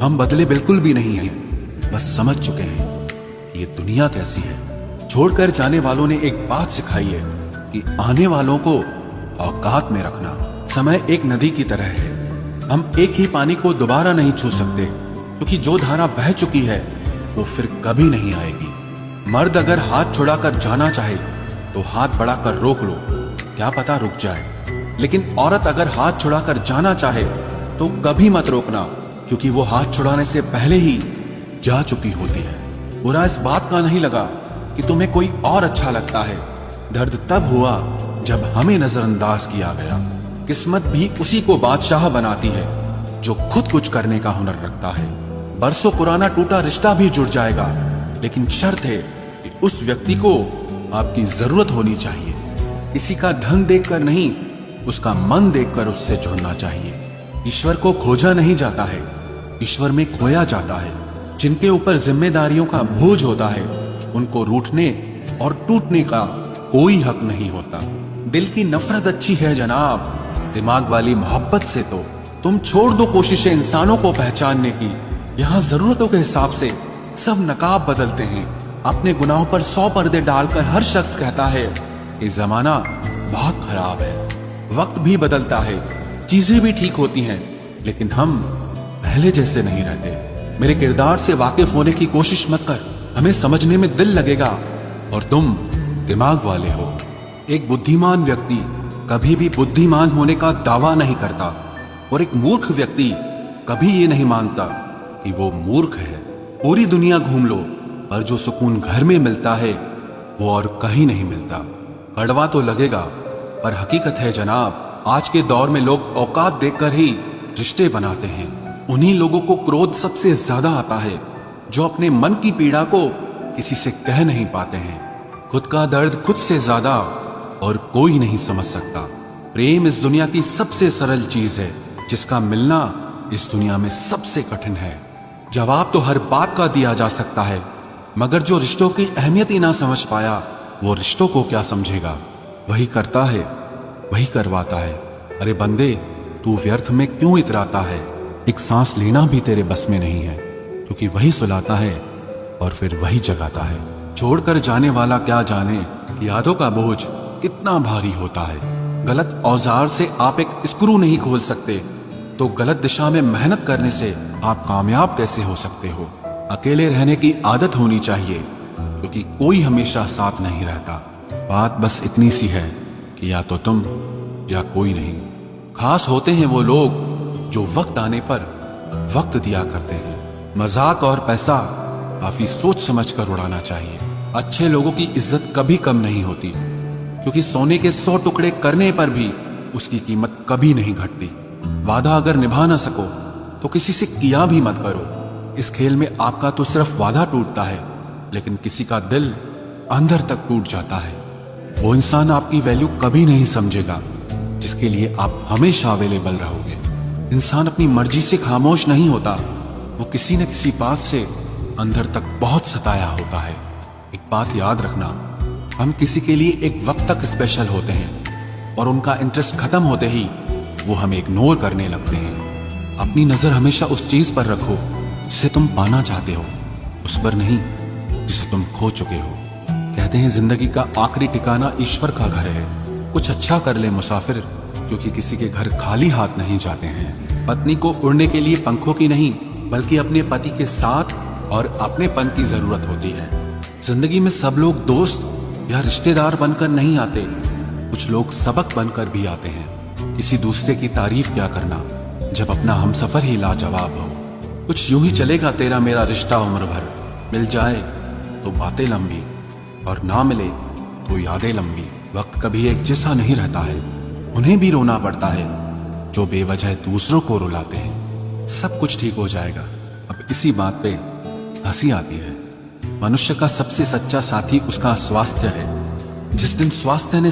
हम बदले बिल्कुल भी नहीं हैं, बस समझ चुके हैं कि ये दुनिया कैसी है। छोड़कर जाने वालों ने एक बात सिखाई है कि आने वालों को औकात में रखना। समय एक नदी की तरह है, हम एक ही पानी को दोबारा नहीं छू सकते, क्योंकि जो धारा बह चुकी है वो फिर कभी नहीं आएगी। मर्द अगर हाथ छुड़ाकर जाना चाहे तो हाथ बढ़ाकर रोक लो, क्या पता रुक जाए। लेकिन औरत अगर हाथ छुड़ाकर जाना चाहे तो कभी मत रोकना, क्योंकि वो हाथ छुड़ाने से पहले ही जा चुकी होती है। बुरा इस बात का नहीं लगा कि तुम्हें कोई और अच्छा लगता है, दर्द तब हुआ जब हमें नजरअंदाज किया गया। किस्मत भी उसी को बादशाह बनाती है जो खुद कुछ करने का हुनर रखता है। बरसों पुराना टूटा रिश्ता भी जुड़ जाएगा, लेकिन शर्त है कि उस व्यक्ति को आपकी जरूरत होनी चाहिए। किसी का धन देखकर नहीं, उसका मन देखकर उससे जुड़ना चाहिए। ईश्वर को खोजा नहीं जाता है, ईश्वर में खोया जाता है। जिनके ऊपर जिम्मेदारियों का बोझ होता है उनको रूठने और टूटने का कोई हक नहीं होता। दिल की नफरत अच्छी है जनाब, दिमाग वाली मोहब्बत से तो तुम छोड़ दो कोशिशें इंसानों को पहचानने की। यहाँ जरूरतों के हिसाब से सब नकाब बदलते हैं। अपने गुनाहों पर 100 पर्दे डालकर हर शख्स कहता है कि जमाना बहुत खराब है। वक्त भी बदलता है, चीजें भी ठीक होती हैं, लेकिन हम पहले जैसे नहीं रहते। मेरे किरदार से वाकिफ होने की कोशिश मत कर, हमें समझने में दिल लगेगा और तुम दिमाग वाले हो। एक बुद्धिमान व्यक्ति कभी भी बुद्धिमान होने का दावा नहीं करता, और एक मूर्ख व्यक्ति कभी ये नहीं मानता कि वो मूर्ख है। पूरी दुनिया घूम लो, पर जो सुकून घर में मिलता है वो और कहीं नहीं मिलता। कड़वा तो लगेगा, पर हकीकत है जनाब, आज के दौर में लोग औकात देखकर ही रिश्ते बनाते हैं। उन्हीं लोगों को क्रोध सबसे ज्यादा आता है जो अपने मन की पीड़ा को किसी से कह नहीं पाते हैं। खुद का दर्द खुद से ज्यादा और कोई नहीं समझ सकता। प्रेम इस दुनिया की सबसे सरल चीज है, जिसका मिलना इस दुनिया में सबसे कठिन है। जवाब तो हर बात का दिया जा सकता है, मगर जो रिश्तों की अहमियत ही ना समझ पाया वो रिश्तों को क्या समझेगा। वही करता है, वही करवाता है। अरे बंदे, तू व्यर्थ में क्यों इतराता है? एक सांस लेना भी तेरे बस में नहीं है, क्योंकि वही सुलाता है और फिर वही जगाता है। छोड़कर जाने वाला क्या जाने यादों का बोझ कितना भारी होता है। गलत औजार से आप एक स्क्रू नहीं खोल सकते, तो गलत दिशा में मेहनत करने से आप कामयाब कैसे हो सकते हो? अकेले रहने की आदत होनी चाहिए, क्योंकि कोई हमेशा साथ नहीं रहता। बात बस इतनी सी है कि या तो तुम या कोई नहीं। खास होते हैं वो लोग जो वक्त आने पर वक्त दिया करते हैं। मजाक और पैसा काफी सोच समझ कर उड़ाना चाहिए। अच्छे लोगों की इज्जत कभी कम नहीं होती, क्योंकि सोने के 100 टुकड़े करने पर भी उसकी कीमत कभी नहीं घटती। वादा अगर निभा ना सको तो किसी से किया भी मत करो। इस खेल में आपका तो सिर्फ वादा टूटता है, लेकिन किसी का दिल अंदर तक टूट जाता है। वो इंसान आपकी वैल्यू कभी नहीं समझेगा जिसके लिए आप हमेशा अवेलेबल रहोगे। इंसान अपनी मर्जी से खामोश नहीं होता, वो किसी न किसी बात से अंदर तक बहुत सताया होता है। एक बात याद रखना, हम किसी के लिए एक वक्त तक स्पेशल होते हैं और उनका इंटरेस्ट खत्म होते ही वो हमें इग्नोर करने लगते हैं। अपनी नजर हमेशा उस चीज पर रखो जिसे तुम पाना चाहते हो, उस पर नहीं जिसे तुम खो चुके हो। कहते हैं जिंदगी का आखिरी ठिकाना ईश्वर का घर है। कुछ अच्छा कर ले मुसाफिर, क्योंकि किसी के घर खाली हाथ नहीं जाते हैं। पत्नी को उड़ने के लिए पंखों की नहीं, बल्कि अपने पति के साथ और अपनेपन की जरूरत होती है। जिंदगी में सब लोग दोस्त या रिश्तेदार बनकर नहीं आते, कुछ लोग सबक बनकर भी आते हैं। किसी दूसरे की तारीफ क्या करना जब अपना हमसफर ही लाजवाब हो। कुछ यूं ही चलेगा तेरा मेरा रिश्ता उम्र भर, मिल जाए तो बातें लंबी और ना मिले तो यादें लंबी। वक्त कभी एक जैसा नहीं रहता है, उन्हें भी रोना पड़ता है जो बेवजह दूसरों को रुलाते हैं। सब कुछ ठीक हो जाएगा। अब इसी बात पे हंसी आती है। मनुष्य का सबसे सच्चा साथी उसका स्वास्थ्य है। जिस दिन स्वास्थ्य ने